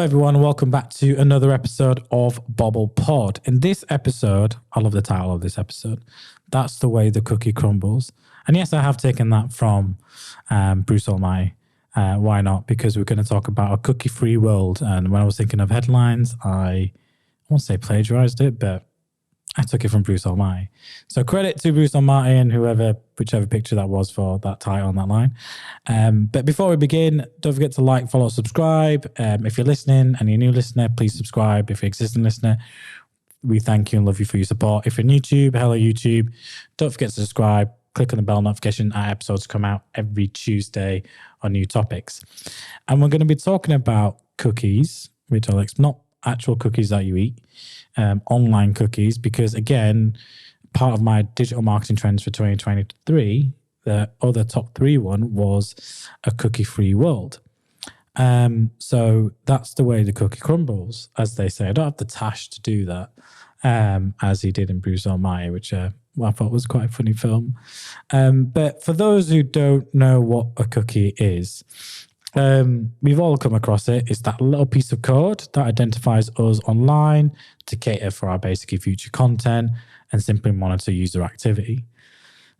everyone. Welcome back to another episode of Bobble Pod. In this episode, I love the title of this episode. That's the way the cookie crumbles. And yes, I have taken that from Bruce Almighty. Why not? Because we're going to talk about a cookie-free world. And when I was thinking of headlines, I won't say plagiarized it, but I took it from Bruce Almighty. So credit to Bruce Almighty and whichever picture that was for that title on that line. But before we begin, don't forget to like, follow, subscribe. If you're listening and you're a new listener, please subscribe. If you're an existing listener, we thank you and love you for your support. If you're on YouTube, hello YouTube. Don't forget to subscribe. Click on the bell notification. Our episodes come out every Tuesday on new topics. And we're going to be talking about cookies, which are not actual cookies that you eat, online cookies, because again, part of my digital marketing trends for 2023, the other top 3 one was a cookie-free world. So that's the way the cookie crumbles, as they say. I don't have the tash to do that, as he did in Bruce Almighty, which I thought was quite a funny film. But for those who don't know what a cookie is, we've all come across it. It's that little piece of code that identifies us online to cater for our basically future content and simply monitor user activity.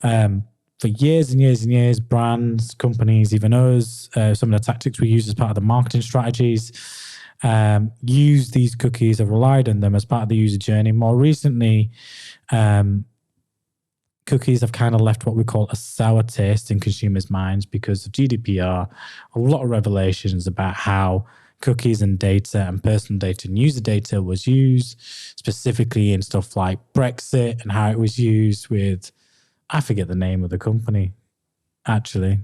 For years and years and years, brands, companies, even us, some of the tactics we use as part of the marketing strategies, use these cookies, have relied on them as part of the user journey. More recently, cookies have kind of left what we call a sour taste in consumers' minds because of GDPR, a lot of revelations about how cookies and data and personal data and user data was used, specifically in stuff like Brexit and how it was used with, I forget the name of the company, actually.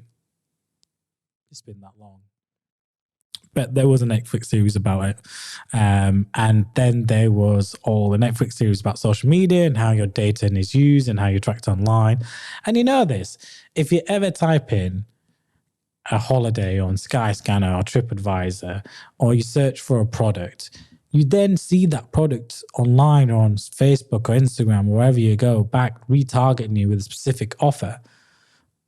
It's been that long. But there was a Netflix series about it. And then there was all the Netflix series about social media and how your data is used and how you're tracked online. And you know this, if you ever type in a holiday on Skyscanner or TripAdvisor, or you search for a product, you then see that product online or on Facebook or Instagram, or wherever you go, back retargeting you with a specific offer.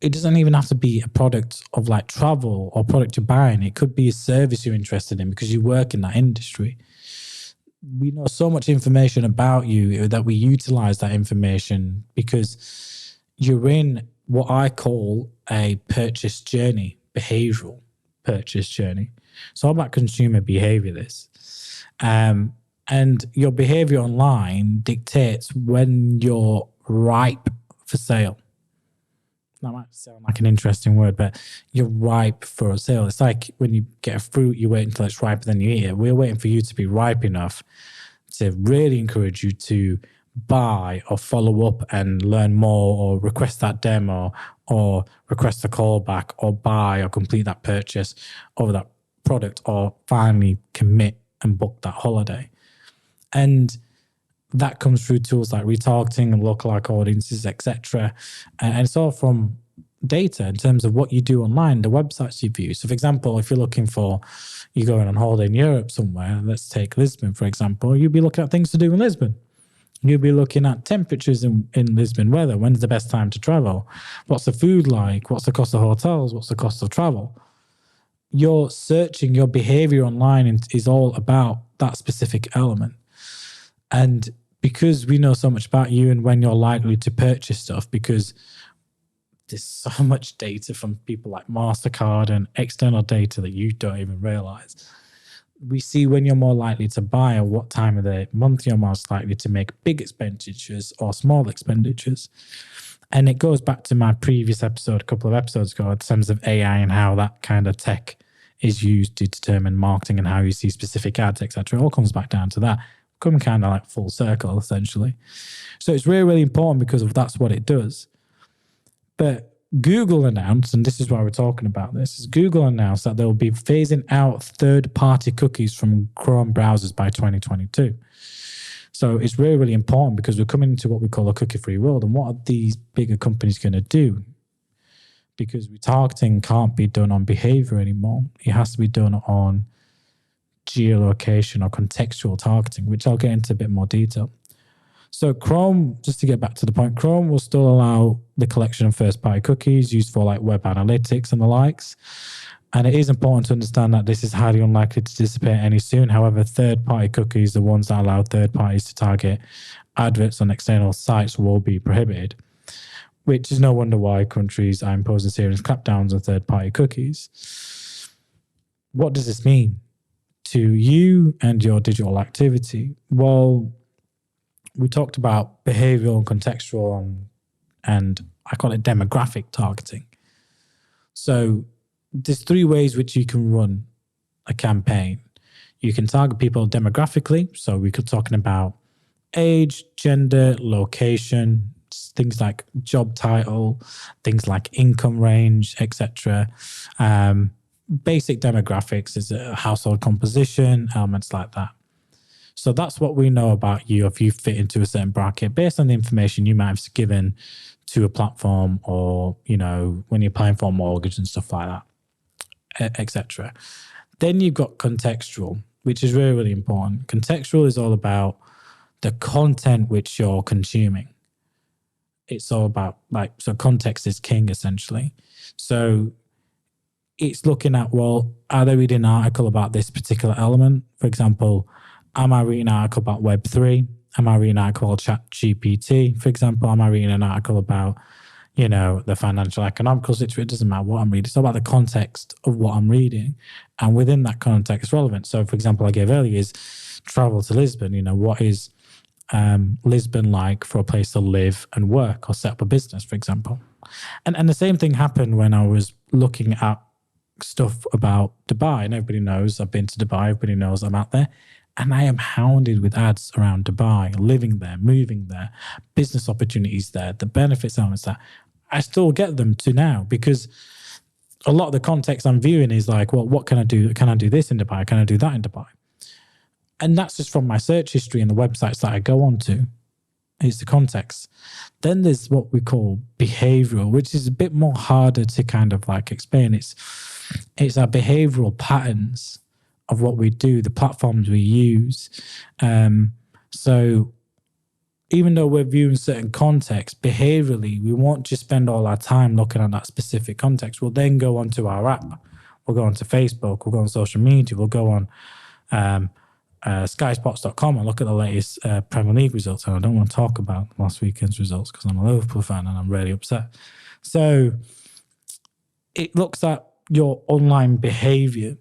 It doesn't even have to be a product of like travel or product you're buying. It could be a service you're interested in because you work in that industry. We know so much information about you that we utilize that information because you're in what I call a purchase journey, behavioral purchase journey. It's all about consumer behavior, this. And your behavior online dictates when you're ripe for sale. That might sound like an interesting word, but you're ripe for a sale. It's like when you get a fruit, you wait until it's riper, then you eat it. We're waiting for you to be ripe enough to really encourage you to buy or follow up and learn more or request that demo or request a callback or buy or complete that purchase of that product or finally commit and book that holiday. And that comes through tools like retargeting and lookalike audiences, etc. And it's all from data in terms of what you do online, the websites you view. So, for example, if you're going on holiday in Europe somewhere, let's take Lisbon, for example, you'll be looking at things to do in Lisbon. You'll be looking at temperatures in Lisbon, weather, when's the best time to travel, what's the food like, what's the cost of hotels, what's the cost of travel. Your searching, your behavior online is all about that specific element. And because we know so much about you and when you're likely to purchase stuff, because there's so much data from people like MasterCard and external data that you don't even realize, we see when you're more likely to buy or what time of the month you're most likely to make big expenditures or small expenditures. And it goes back to my previous episode, a couple of episodes ago, in terms of AI and how that kind of tech is used to determine marketing and how you see specific ads, etc. It all comes back down to that. Coming kind of like full circle, essentially. So it's really, really important because that's what it does. But Google announced, and this is why we're talking about this, is Google announced that they'll be phasing out third-party cookies from Chrome browsers by 2022. So it's really, really important because we're coming into what we call a cookie-free world. And what are these bigger companies going to do? Because retargeting can't be done on behavior anymore. It has to be done on geolocation or contextual targeting, which I'll get into a bit more detail. So Chrome, just to get back to the point, Chrome will still allow the collection of first-party cookies used for like web analytics and the likes. And it is important to understand that this is highly unlikely to dissipate any soon. However, third-party cookies, the ones that allow third parties to target adverts on external sites, will be prohibited, which is no wonder why countries are imposing serious clampdowns on third-party cookies. What does this mean to you and your digital activity? Well, we talked about behavioral and contextual and I call it demographic targeting. So there's three ways which you can run a campaign. You can target people demographically. So we could talking about age, gender, location, things like job title, things like income range, etc. Basic demographics is a household composition, elements like that. So that's what we know about you if you fit into a certain bracket based on the information you might have given to a platform or, when you're applying for a mortgage and stuff like that, etc. Then you've got contextual, which is really, really important. Contextual is all about the content which you're consuming. It's all about so context is king essentially. So it's looking at, well, are they reading an article about this particular element? For example, am I reading an article about Web3? Am I reading an article about ChatGPT? For example, am I reading an article about, the financial economical situation? It doesn't matter what I'm reading. It's all about the context of what I'm reading. And within that context, relevant. So, for example, I gave earlier is travel to Lisbon. What is Lisbon like for a place to live and work or set up a business, for example? And the same thing happened when I was looking at stuff about Dubai. And everybody knows I've been to Dubai. Everybody knows I'm out there. And I am hounded with ads around Dubai, living there, moving there, business opportunities there, the benefits elements there. I still get them to now because a lot of the context I'm viewing is like, well, what can I do? Can I do this in Dubai? Can I do that in Dubai? And that's just from my search history and the websites that I go on to. It's the context. Then there's what we call behavioral, which is a bit more harder to kind of explain. It's our behavioral patterns of what we do, the platforms we use. So even though we're viewing certain context, behaviorally, we won't just spend all our time looking at that specific context. We'll then go onto our app. We'll go onto Facebook. We'll go on social media. We'll go on skysports.com and look at the latest Premier League results. And I don't want to talk about last weekend's results because I'm a Liverpool fan and I'm really upset. So it looks at your online behavior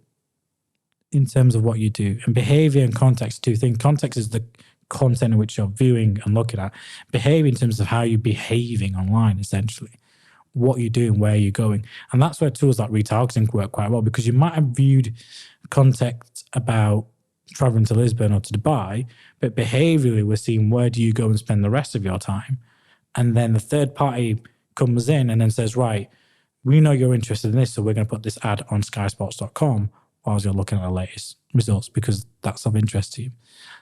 in terms of what you do. And behavior and context, two things. Context is the content in which you're viewing and looking at. Behavior in terms of how you're behaving online, essentially. What you're doing, where you're going. And that's where tools like retargeting work quite well, because you might have viewed context about traveling to Lisbon or to Dubai, but behaviorally we're seeing where do you go and spend the rest of your time. And then the third party comes in and then says, right, we know you're interested in this, so we're going to put this ad on skysports.com whilst you're looking at the latest results because that's of interest to you.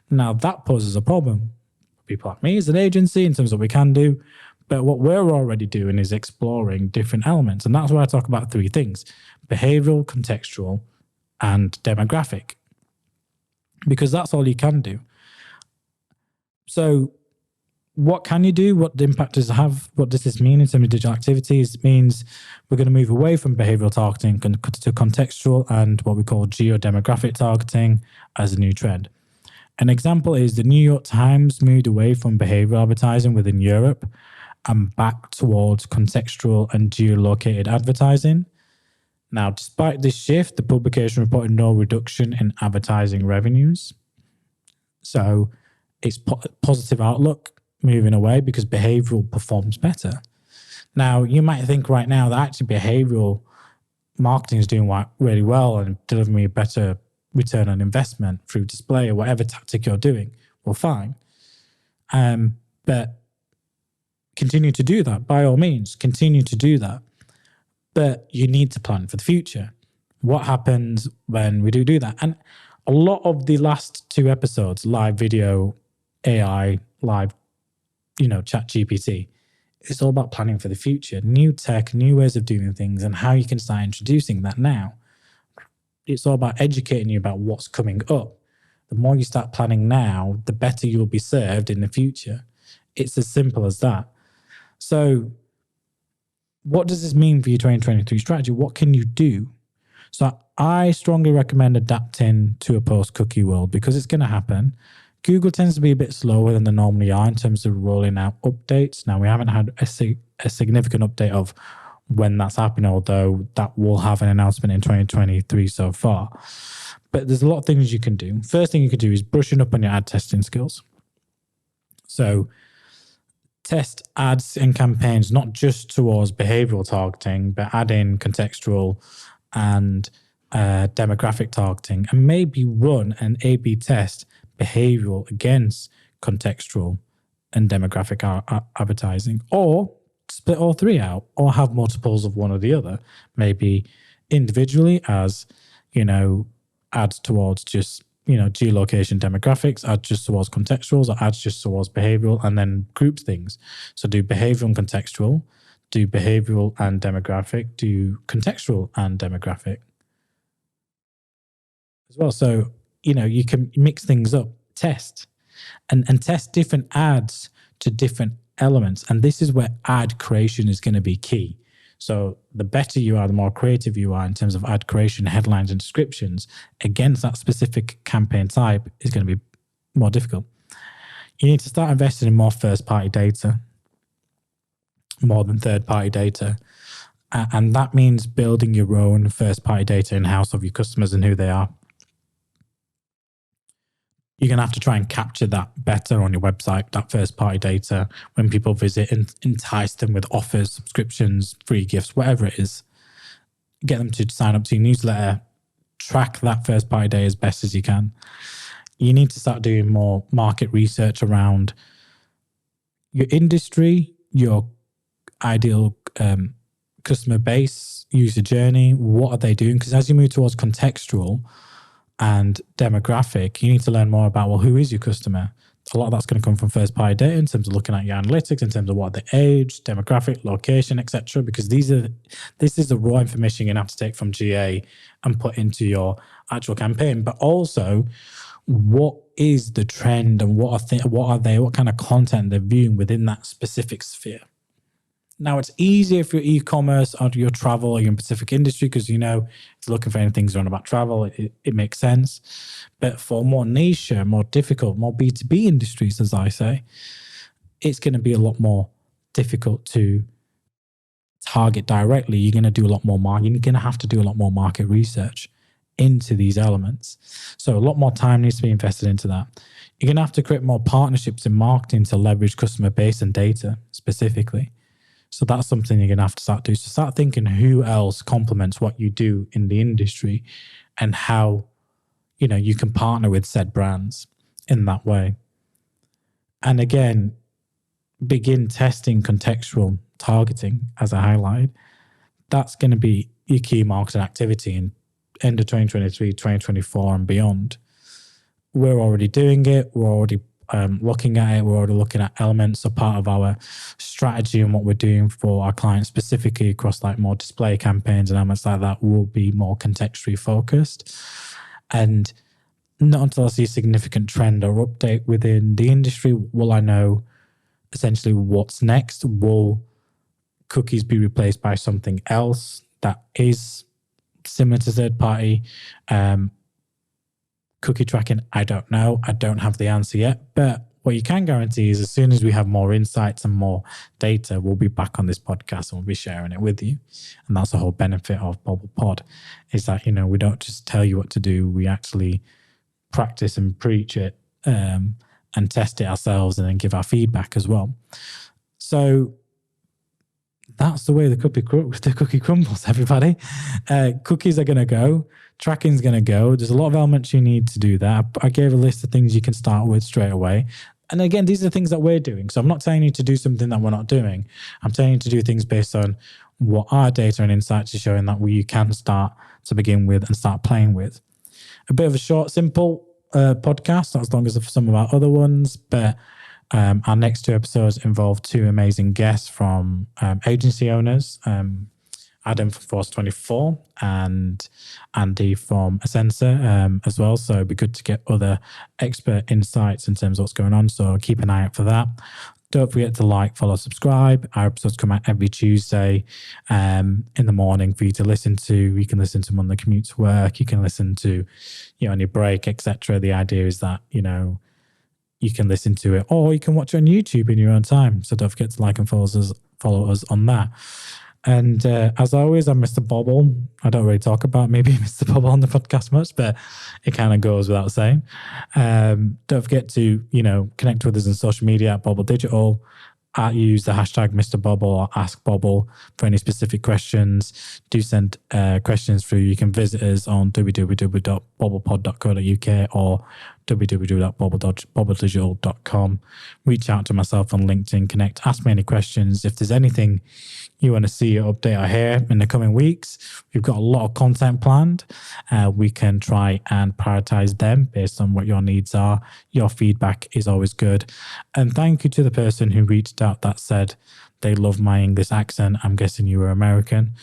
Now, that poses a problem for people like me as an agency in terms of what we can do, but what we're already doing is exploring different elements, and that's why I talk about three things: behavioral, contextual, and demographic, because that's all you can do. So what can you do? What impact does it have? What does this mean in terms of digital activities? It means we're going to move away from behavioral targeting to contextual and what we call geo-demographic targeting as a new trend. An example is the New York Times moved away from behavioral advertising within Europe and back towards contextual and geolocated advertising. Now, despite this shift, the publication reported no reduction in advertising revenues. So it's positive outlook moving away because behavioral performs better. Now, you might think right now that actually behavioral marketing is doing really well and delivering me a better return on investment through display or whatever tactic you're doing. Well, fine. But continue to do that. By all means, continue to do that. But you need to plan for the future. What happens when we do that? And a lot of the last two episodes, live video, AI, live, chat GPT, it's all about planning for the future, new tech, new ways of doing things, and how you can start introducing that now. It's all about educating you about what's coming up. The more you start planning now, the better you'll be served in the future. It's as simple as that. So what does this mean for your 2023 strategy? What can you do? So I strongly recommend adapting to a post-cookie world because it's going to happen. Google tends to be a bit slower than they normally are in terms of rolling out updates. Now, we haven't had a significant update of when that's happening, although that will have an announcement in 2023 so far. But there's a lot of things you can do. First thing you can do is brushing up on your ad testing skills. So test ads and campaigns, not just towards behavioral targeting, but add in contextual and demographic targeting, and maybe run an A/B test behavioral against contextual and demographic advertising, or split all three out, or have multiples of one or the other, maybe individually as, ads towards just, geolocation demographics, ads just towards contextuals, or ads just towards behavioral, and then group things. So do behavioral and contextual, do behavioral and demographic, do contextual and demographic as well. So, you can mix things up, test, and test different ads to different elements. And this is where ad creation is going to be key. So the better you are, the more creative you are in terms of ad creation, headlines, and descriptions against that specific campaign type is going to be more difficult. You need to start investing in more first-party data, more than third-party data. And that means building your own first-party data in-house of your customers and who they are. You're going to have to try and capture that better on your website, that first-party data, when people visit, and entice them with offers, subscriptions, free gifts, whatever it is. Get them to sign up to your newsletter. Track that first-party data as best as you can. You need to start doing more market research around your industry, your ideal customer base, user journey. What are they doing? Because as you move towards contextual and demographic, you need to learn more about, well, who is your customer? A lot of that's going to come from first-party data in terms of looking at your analytics, in terms of what the age, demographic, location, etc. Because this is the raw information you're going to have to take from GA and put into your actual campaign. But also, what is the trend and what kind of content they're viewing within that specific sphere? Now, it's easier if you're e-commerce or your travel or you're in Pacific industry because, if you're looking for anything around about travel, it makes sense. But for more niche, more difficult, more B2B industries, as I say, it's going to be a lot more difficult to target directly. You're going to do a lot more marketing. You're going to have to do a lot more market research into these elements. So a lot more time needs to be invested into that. You're going to have to create more partnerships in marketing to leverage customer base and data specifically. So that's something you're going to have to start doing. So start thinking who else complements what you do in the industry and how, you can partner with said brands in that way. And again, begin testing contextual targeting as I highlighted. That's going to be your key marketing activity in end of 2023, 2024 and beyond. We're already doing it. We're already looking at it. We're already looking at elements of part of our strategy and what we're doing for our clients, specifically across like more display campaigns and elements like that will be more contextually focused. And not until I see a significant trend or update within the industry will I know essentially what's next. Will cookies be replaced by something else that is similar to third party cookie tracking? I don't know. I don't have the answer yet. But what you can guarantee is as soon as we have more insights and more data, we'll be back on this podcast and we'll be sharing it with you. And that's the whole benefit of Bobble Pod, is that, we don't just tell you what to do. We actually practice and preach it and test it ourselves and then give our feedback as well. So that's the way the cookie crumbles, everybody. Cookies are going to go. Tracking's going to go. There's a lot of elements you need to do that. I gave a list of things you can start with straight away. And again, these are things that we're doing. So I'm not telling you to do something that we're not doing. I'm telling you to do things based on what our data and insights are showing that you can start to begin with and start playing with. A bit of a short, simple podcast, not as long as some of our other ones, but our next two episodes involve two amazing guests from agency owners, Adam from Force 24 and Andy from Ascensa as well. So it'd be good to get other expert insights in terms of what's going on. So keep an eye out for that. Don't forget to like, follow, subscribe. Our episodes come out every Tuesday in the morning for you to listen to. You can listen to them on the commute to work. You can listen to, on your break, etc. The idea is that, you can listen to it, or you can watch it on YouTube in your own time. So don't forget to like and follow us on that. And as always, I'm Mr. Bobble. I don't really talk about maybe Mr. Bobble on the podcast much, but it kind of goes without saying. Don't forget to, connect with us on social media at Bobble Digital. Use the hashtag Mr. Bobble or Ask Bobble for any specific questions. Do send questions through. You can visit us on www.bobblepod.co.uk or www.bobbledigital.com. Reach out to myself on LinkedIn, connect, ask me any questions. If there's anything you want to see or update or hear in the coming weeks, we've got a lot of content planned. We can try and prioritize them based on what your needs are. Your feedback is always good. And thank you to the person who reached out that said they love my English accent. I'm guessing you were American,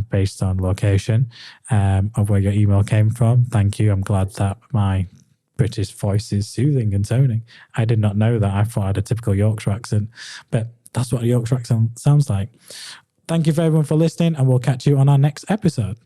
based on location of where your email came from. Thank you. I'm glad that my British voice is soothing and toning. I did not know that. I thought I had a typical Yorkshire accent, but that's what a Yorkshire accent sounds like. Thank you for everyone for listening, and we'll catch you on our next episode.